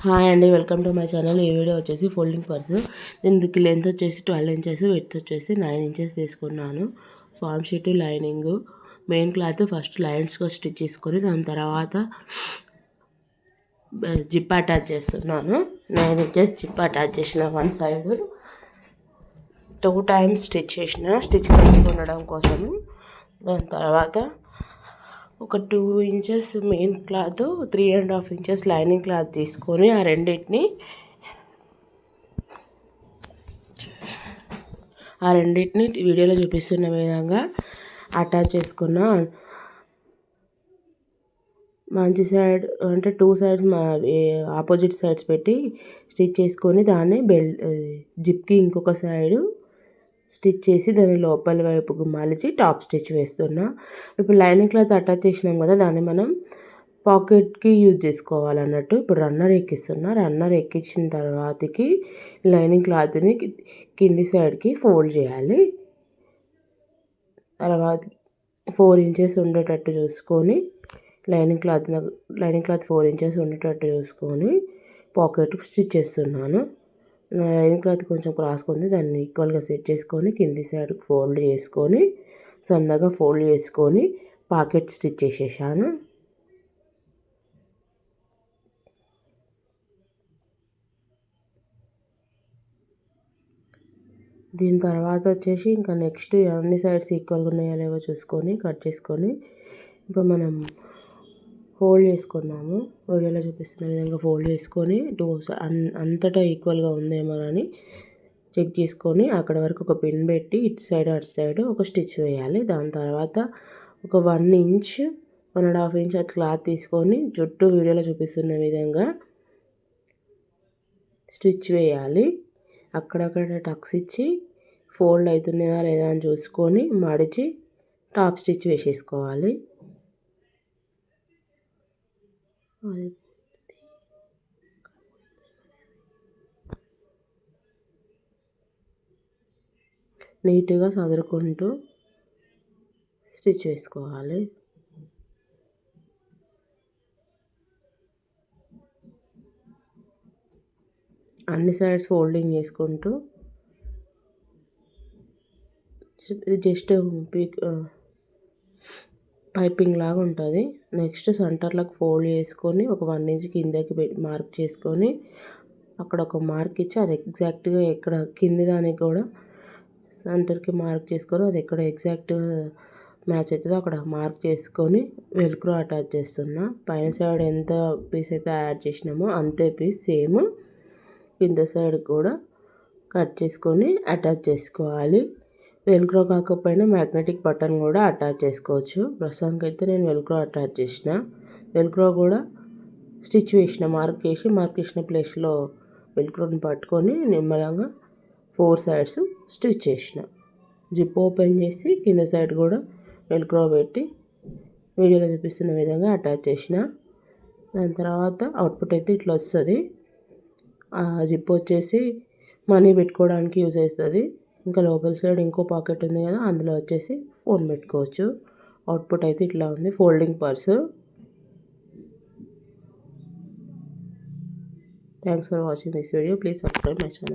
Hi అండి, welcome to my channel. ఈ video వచ్చేసి ఫోల్డింగ్ పర్స్. దీనికి లెంత్ వచ్చేసి 12 ఇంచెస్, విడ్త్ వచ్చేసి 9 ఇంచెస్ తీసుకున్నాను. Foam sheet, lining, main cloth first లైన్స్గా స్టిచ్ చేసుకొని దాని తర్వాత జిప్ అటాచ్ చేస్తున్నాను. 9 ఇంచెస్ జిప్ అటాచ్ చేసిన వన్ సైడ్ 2 టైమ్స్ స్టిచ్ చేసిన, స్టిచ్ కరెక్ట్గా ఉండడం కోసము. దాని తర్వాత ఒక 2 inches main cloth, 3.5 inches lining cloth తీసుకొని ఆ రెండింటిని వీడియోలో చూపిస్తున్న విధంగా అటాచ్ చేసుకున్న. మంచి సైడ్ అంటే 2 సైడ్స్ ఆపోజిట్ సైడ్స్ పెట్టి స్టిచ్ చేసుకొని దాన్ని జిప్కి ఇంకొక సైడు స్టిచ్ చేసి దాని లోపల వైపుకు మలిచి టాప్ స్టిచ్ వేస్తున్నా. ఇప్పుడు లైనింగ్ క్లాత్ అటాచ్ చేసినాం కదా, దాన్ని మనం పాకెట్కి యూజ్ చేసుకోవాలన్నట్టు. ఇప్పుడు రన్నర్ ఎక్కిస్తున్నా. రన్నర్ ఎక్కించిన తర్వాతకి లైనింగ్ క్లాత్ని కింది సైడ్కి ఫోల్డ్ చేయాలి. తర్వాత 4 ఇంచెస్ ఉండేటట్టు చూసుకొని లైనింగ్ క్లాత్ 4 ఇంచెస్ ఉండేటట్టు చూసుకొని పాకెట్ స్టిచ్ చేస్తున్నాను. లైనింగ్ క్లాత్ కొంచెం క్రాస్గా ఉంది, దాన్ని ఈక్వల్గా సెట్ చేసుకొని కింది సైడ్ ఫోల్డ్ చేసుకొని సన్నగా ఫోల్డ్ చేసుకొని పాకెట్ స్టిచ్ చేసేసాను. దీని తర్వాత వచ్చేసి ఇంకా నెక్స్ట్ అన్ని సైడ్స్ ఈక్వల్గా ఉన్నాయో లేవో చూసుకొని కట్ చేసుకొని ఇప్పుడు మనం ఫోల్డ్ చేసుకున్నాము. వీడియోలో చూపిస్తున్న విధంగా ఫోల్డ్ చేసుకొని అంతటా ఈక్వల్గా ఉందేమోనని చెక్ చేసుకొని అక్కడ వరకు ఒక పిన్ పెట్టి ఇటు సైడ్ అటు సైడ్ ఒక స్టిచ్ వేయాలి. దాని తర్వాత ఒక 1 ఇంచ్ 1.5 ఇంచ్ అట్లా క్లాత్ తీసుకొని చుట్టూ వీడియోలో చూపిస్తున్న విధంగా స్టిచ్ వేయాలి. అక్కడక్కడ టక్స్ ఇచ్చి ఫోల్డ్ అవుతున్నాయా లేదా అని చూసుకొని మడిచి టాప్ స్టిచ్ వేసేసుకోవాలి. నీట్గా సదురుకుంటూ స్టిచ్ వేసుకోవాలి. అన్ని సైడ్స్ ఫోల్డింగ్ చేసుకుంటూ జస్ట్ పైపింగ్ లాగా ఉంటుంది. నెక్స్ట్ సెంటర్లోకి ఫోల్డ్ చేసుకొని ఒక 1 ఇంచ్ కిందకి మార్క్ చేసుకొని అక్కడ ఒక మార్క్ ఇచ్చి అది ఎగ్జాక్ట్గా ఎక్కడ కింది దానికి కూడా సెంటర్కి మార్క్ చేసుకొని అది ఎక్కడ ఎగ్జాక్ట్గా మ్యాచ్ అవుతుందో అక్కడ మార్క్ చేసుకొని వెల్క్రో అటాచ్ చేస్తున్నా. పైన సైడ్ ఎంత పీస్ అయితే యాడ్ చేసినామో అంతే పీస్ సేమ్ కింద సైడ్ కూడా కట్ చేసుకొని అటాచ్ చేసుకోవాలి. వెల్క్రో కాకపోయినా మ్యాగ్నెటిక్ బటన్ కూడా అటాచ్ చేసుకోవచ్చు. ప్రస్తుతానికి అయితే నేను వెల్క్రో అటాచ్ చేసిన. వెల్క్రో కూడా స్టిచ్ వేసిన, మార్క్ చేసిన ప్లేస్లో వెల్క్రోని పట్టుకొని నిమ్మలంగా 4 సైడ్స్ స్టిచ్ చేసిన. జిప్ ఓపెన్ చేసి కింద సైడ్ కూడా వెల్క్రో పెట్టి వీడియోలో చూపిస్తున్న విధంగా అటాచ్ చేసిన. దాని తర్వాత అవుట్పుట్ అయితే ఇట్లా వస్తుంది. జిప్ వచ్చేసి మనీ పెట్టుకోవడానికి యూజ్ అవుతుంది. ఇంకా లోపల సైడ్ ఇంకో పాకెట్ ఉంది కదా, అందులో వచ్చేసి ఫోన్ పెట్టుకోవచ్చు. అవుట్పుట్ అయితే ఇట్లా ఉంది, folding purse. Thanks for watching this video. Please subscribe my channel.